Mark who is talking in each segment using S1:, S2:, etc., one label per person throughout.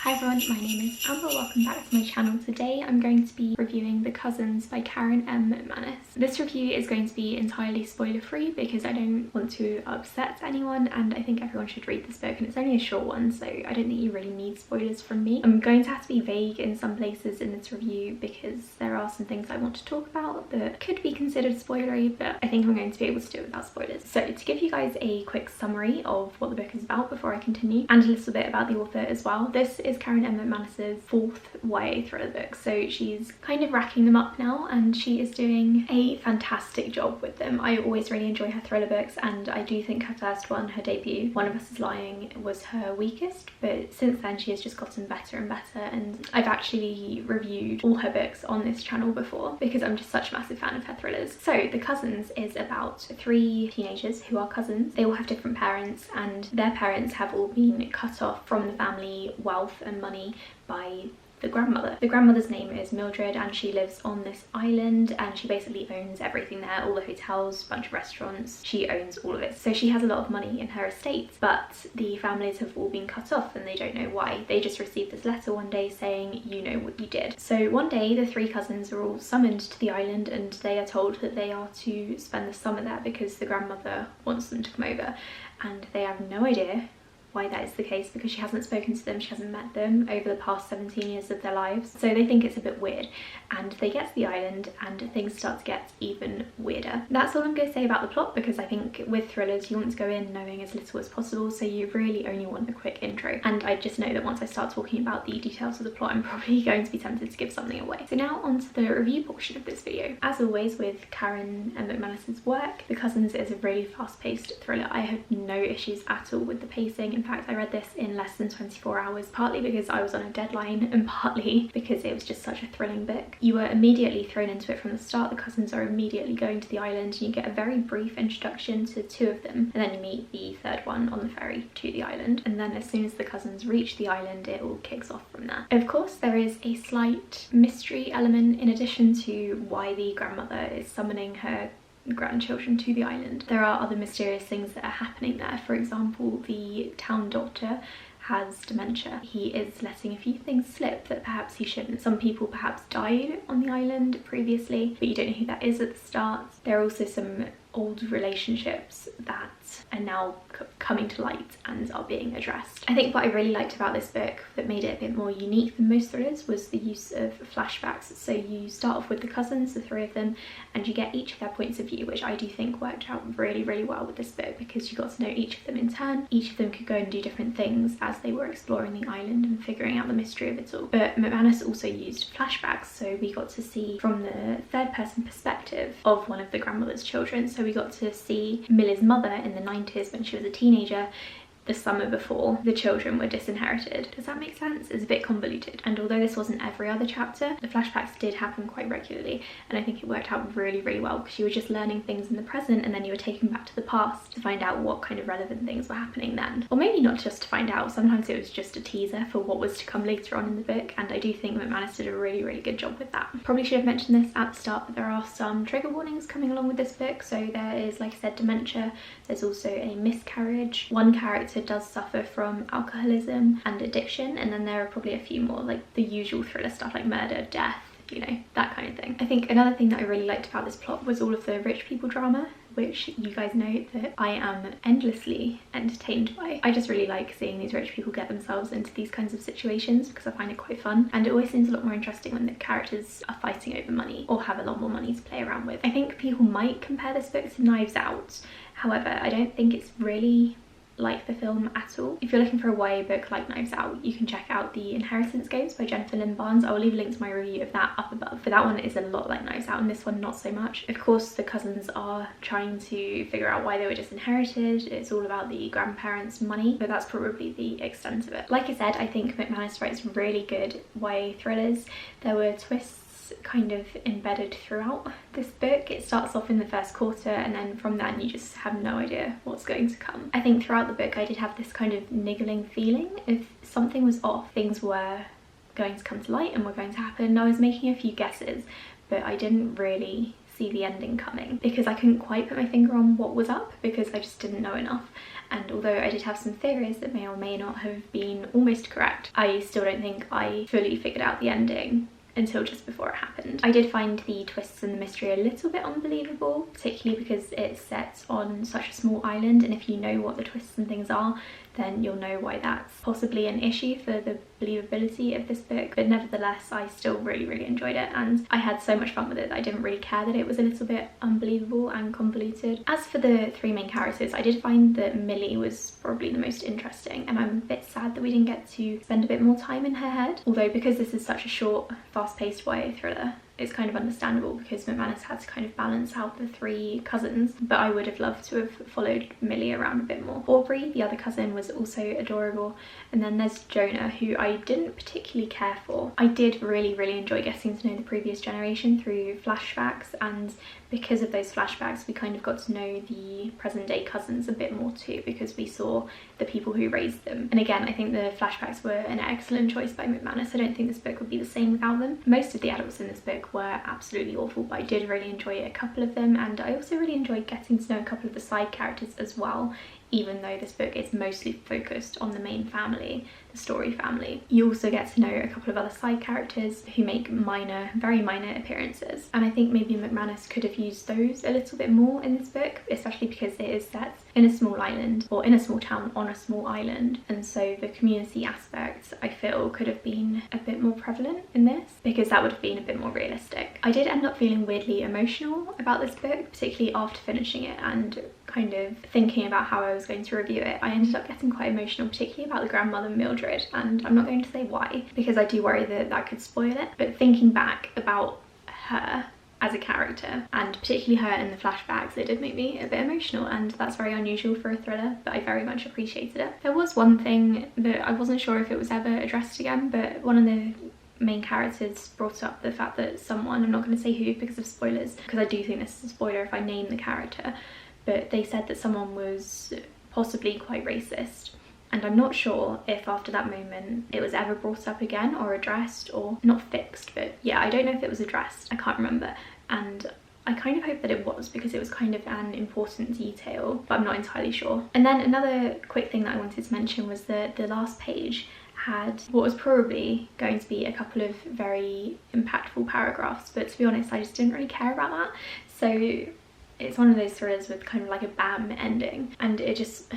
S1: Hi everyone, my name is Amber. Welcome back to my channel. Today I'm going to be reviewing The Cousins by Karen M McManus. This review is going to be entirely spoiler free because I don't want to upset anyone and I think everyone should read this book, and it's only a short one, so I don't think you really need spoilers from me. I'm going to have to be vague in some places in this review because there are some things I want to talk about that could be considered spoilery, but I think I'm going to be able to do it without spoilers. So to give you guys a quick summary of what the book is about before I continue, and a little bit about the author as well. This is Karen M McManus's fourth YA thriller book, so she's kind of racking them up now and she is doing a fantastic job with them. I always really enjoy her thriller books, and I do think her first one, her debut, One of Us is Lying, was her weakest, but since then she has just gotten better and better, and I've actually reviewed all her books on this channel before because I'm just such a massive fan of her thrillers. So The Cousins is about three teenagers who are cousins. They all have different parents and their parents have all been cut off from the family wealth and money by the grandmother. The grandmother's name is Mildred and she lives on this island and she basically owns everything there, all the hotels, bunch of restaurants. She owns all of it. So she has a lot of money in her estate, but the families have all been cut off and they don't know why. They just received this letter one day saying, you know what you did. So one day the three cousins are all summoned to the island and they are told that they are to spend the summer there because the grandmother wants them to come over, and they have no idea why that is the case because she hasn't spoken to them, she hasn't met them over the past 17 years of their lives, so they think it's a bit weird, and they get to the island and things start to get even weirder. That's all I'm going to say about the plot because I think with thrillers you want to go in knowing as little as possible, so you really only want a quick intro, and I just know that once I start talking about the details of the plot I'm probably going to be tempted to give something away. So now on to the review portion of this video. As always with Karen M McManus's work, The Cousins is a really fast-paced thriller. I had no issues at all with the pacing. In fact, I read this in less than 24 hours, partly because I was on a deadline and partly because it was just such a thrilling book. You were immediately thrown into it from the start. The cousins are immediately going to the island and you get a very brief introduction to two of them, and then you meet the third one on the ferry to the island, and then as soon as the cousins reach the island it all kicks off from there. Of course there is a slight mystery element in addition to why the grandmother is summoning her grandchildren to the island. There are other mysterious things that are happening there. For example, the town doctor has dementia. He is letting a few things slip that perhaps he shouldn't. Some people perhaps died on the island previously, but you don't know who that is at the start. There are also some old relationships that are now coming to light and are being addressed. I think what I really liked about this book that made it a bit more unique than most thrillers was the use of flashbacks. So you start off with the cousins, the three of them, and you get each of their points of view, which I do think worked out really, really well with this book because you got to know each of them in turn. Each of them could go and do different things as they were exploring the island and figuring out the mystery of it all. But McManus also used flashbacks, so we got to see from the third person perspective of one of the grandmother's children. So we got to see Millie's mother in the 90s when she was a teenager, the summer before the children were disinherited. Does that make sense? It's a bit convoluted, and although this wasn't every other chapter, the flashbacks did happen quite regularly, and I think it worked out really, really well because you were just learning things in the present and then you were taken back to the past to find out what kind of relevant things were happening then. Or maybe not just to find out, sometimes it was just a teaser for what was to come later on in the book, and I do think McManus did a really, really good job with that. Probably should have mentioned this at the start, but there are some trigger warnings coming along with this book. So there is, like I said, dementia, there's also a miscarriage, one character does suffer from alcoholism and addiction, and then there are probably a few more, like the usual thriller stuff like murder, death, you know, that kind of thing. I think another thing that I really liked about this plot was all of the rich people drama, which you guys know that I am endlessly entertained by. I just really like seeing these rich people get themselves into these kinds of situations because I find it quite fun, and it always seems a lot more interesting when the characters are fighting over money or have a lot more money to play around with. I think people might compare this book to Knives Out, however I don't think it's really like the film at all. If you're looking for a YA book like Knives Out, you can check out The Inheritance Games by Jennifer Lynn Barnes. I will leave a link to my review of that up above. But that one is a lot like Knives Out and this one not so much. Of course the cousins are trying to figure out why they were disinherited. It's all about the grandparents' money, but that's probably the extent of it. Like I said, I think McManus writes really good YA thrillers. There were twists kind of embedded throughout this book. It starts off in the first quarter and then from then you just have no idea what's going to come. I think throughout the book I did have this kind of niggling feeling if something was off, things were going to come to light and were going to happen. I was making a few guesses, but I didn't really see the ending coming because I couldn't quite put my finger on what was up because I just didn't know enough. and although I did have some theories that may or may not have been almost correct, I still don't think I fully figured out the ending until just before it happened. I did find the twists and the mystery a little bit unbelievable, particularly because it's set on such a small island, and if you know what the twists and things are, then you'll know why that's possibly an issue for the believability of this book. But nevertheless, I still really enjoyed it, and I had so much fun with it that I didn't really care that it was a little bit unbelievable and convoluted. As for the three main characters, I did find that Millie was probably the most interesting, and I'm a bit sad that we didn't get to spend a bit more time in her head. Although because this is such a short, fast-paced YA thriller, it's kind of understandable because McManus had to kind of balance out the three cousins, but I would have loved to have followed Millie around a bit more. Aubrey, the other cousin, was also adorable, and then there's Jonah, who I didn't particularly care for. I did really enjoy getting to know the previous generation through flashbacks, and because of those flashbacks we kind of got to know the present day cousins a bit more too, because we saw the people who raised them. And again, I think the flashbacks were an excellent choice by McManus. I don't think this book would be the same without them. Most of the adults in this book were absolutely awful, but I did really enjoy a couple of them, and I also really enjoyed getting to know a couple of the side characters as well, even though this book is mostly focused on the main family, the Story family. You also get to know a couple of other side characters who make very minor appearances, and I think maybe McManus could have used those a little bit more in this book, especially because it is set in a small island, or in a small town on a small island, and so the community aspect I feel could have been a bit more prevalent in this, because that would have been a bit more realistic. I did end up feeling weirdly emotional about this book, particularly after finishing it and kind of thinking about how I was going to review it. I ended up getting quite emotional, particularly about the grandmother Mildred, and I'm not going to say why because I do worry that that could spoil it, but thinking back about her as a character, and particularly her in the flashbacks, it did make me a bit emotional, and that's very unusual for a thriller, but I very much appreciated it. There was one thing that I wasn't sure if it was ever addressed again, but one of the main characters brought up the fact that someone, I'm not going to say who because of spoilers, because I do think this is a spoiler if I name the character, but they said that someone was possibly quite racist. And I'm not sure if after that moment it was ever brought up again or addressed, or not fixed, but yeah, I don't know if it was addressed, I can't remember. And I kind of hope that it was, because it was kind of an important detail, but I'm not entirely sure. And then another quick thing that I wanted to mention was that the last page had what was probably going to be a couple of very impactful paragraphs, but to be honest, I just didn't really care about that. So it's one of those thrillers with kind of like a bam ending, and it just,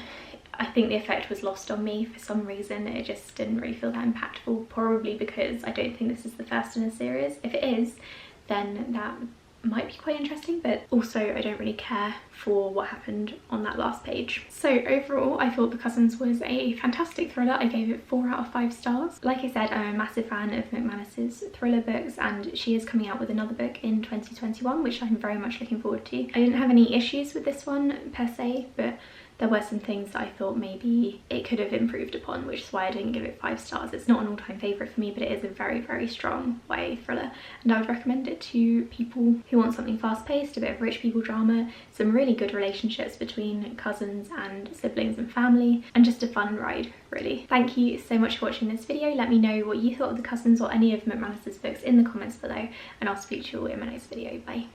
S1: I think the effect was lost on me for some reason. It just didn't really feel that impactful, probably because I don't think this is the first in a series. If it is, then that might be quite interesting, but also I don't really care for what happened on that last page. So overall, I thought The Cousins was a fantastic thriller. I gave it 4 out of 5 stars. Like I said, I'm a massive fan of McManus's thriller books, and she is coming out with another book in 2021, which I'm very much looking forward to. I didn't have any issues with this one per se, but there were some things that I thought maybe it could have improved upon, which is why I didn't give it 5 stars. It's not an all-time favourite for me, but it is a very strong YA thriller, and I would recommend it to people who want something fast-paced, a bit of rich people drama, some really good relationships between cousins and siblings and family, and just a fun ride, really. Thank you so much for watching this video. Let me know what you thought of The Cousins or any of McManus's books in the comments below, and I'll speak to you all in my next video. Bye.